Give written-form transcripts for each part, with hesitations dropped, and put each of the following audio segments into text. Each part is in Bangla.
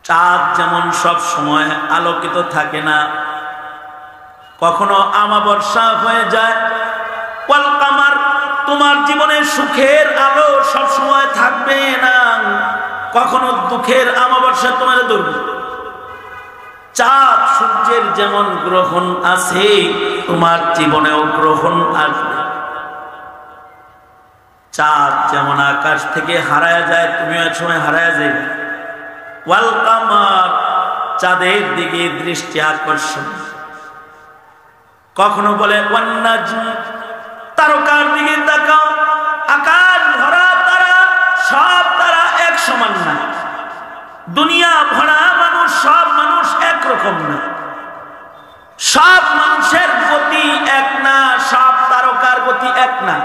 চাঁদ যেমন সব সময় আলোকিত থাকে না, কখনো আমাবর্ষা হয়ে যায়। ওয়াল কামার, তোমার জীবনে সুখের আলো সব সময় থাকবে না, কখনো দুঃখের আমাবর্ষা তোমার ধরবে। চাঁদ সূর্যের যেমন গ্রহণ আছে, তোমার জীবনেও গ্রহণ আসবে। চাঁদ যেমন আকাশ থেকে হারায় যায়, তুমিও এক সময় হারায় যাবে। ওয়াল কামার, চাঁদের দিকে দৃষ্টি আকর্ষণ। কখনো বলে ওয়ান নাজম, তারকার দিকে তাকাও, আকাশ ভরা তারা, সব তারা এক সমান না। দুনিয়া ভরা মানুষ, সব মানুষ একরকম না। সব মানুষের গতি এক না, সব তারকার গতি এক না।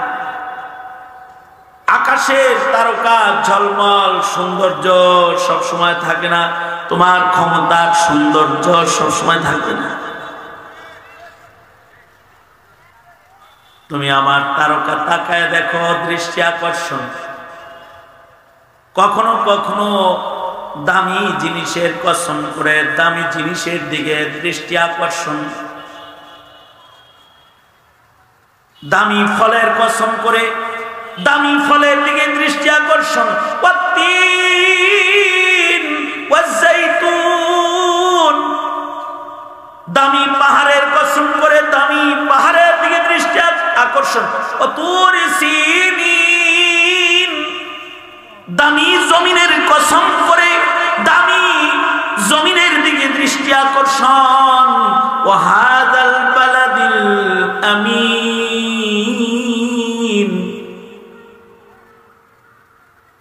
আকাশের তারকা ঝলমল সৌন্দর্য সব সময় থাকে না, তোমার ক্ষমতার সৌন্দর্য সব সময় থাকবে না। তুমি আমার তারকা তাকায় দেখো, দৃষ্টি আকর্ষণ। কখনো কখনো দামি জিনিসের কসম করে দামি জিনিসের দিকে দৃষ্টি আকর্ষণ। দামি ফলের কসম করে দামি ফলের দিকে দৃষ্টি আকর্ষণ। ওয়াত্তিন ওয়াজ্জাইতুন, দামি পাহাড়ের কসম করে দামি পাহাড়ের দিকে দৃষ্টি আকর্ষণ। ওয়াতুর সিনিন, দামি জমিনের কসম করে দামি জমিনের দিকে দৃষ্টি আকর্ষণ। ওয়াহাদাল বালাদিল আমিন,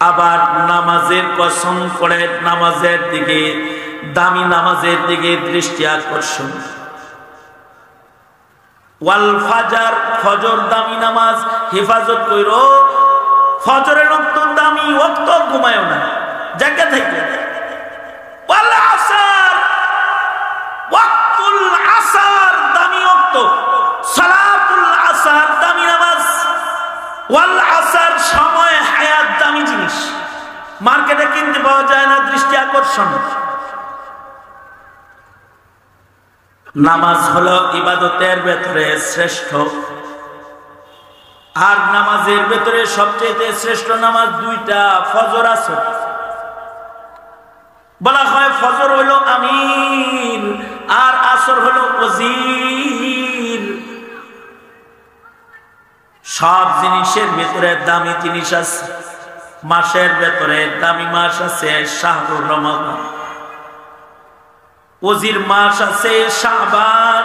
আবার নামাজের কসম করে নামাজের দিকে, দামি নামাজের দিকে দৃষ্টি আকর্ষণ। ওয়াল ফাজার, ফজর দামি নামাজ, হেফাজত কইরো। ফজরের ওয়াক্ত দামি ওয়াক্ত, ঘুমায়ও না জায়গা থেকে। ওয়াল আসর, ওয়াক্তুল আসর দামি ওয়াক্ত, সালাতুল আসর দামি নামাজ। ওয়াল আসর সময় হায়াত দামি জিনিস, মার্কেটে কিনতে পাওয়া যায় না, দৃষ্টি আকর্ষণ। নামাজ হলো ইবাদতের ভেতরে শ্রেষ্ঠ, আর নামাজের ভেতরে সবচেয়ে শ্রেষ্ঠ নামাজ দুইটা, ফজর আসর। বলা হয় ফজর হলো আমির আর আসর হলো ওজির। সব জিনিসের ভেতরে দামি জিনিস আছে। মাসের ভেতরে দামি মাস আছে শাহরুর রমাদান, ওজির মাস আছে শাবান,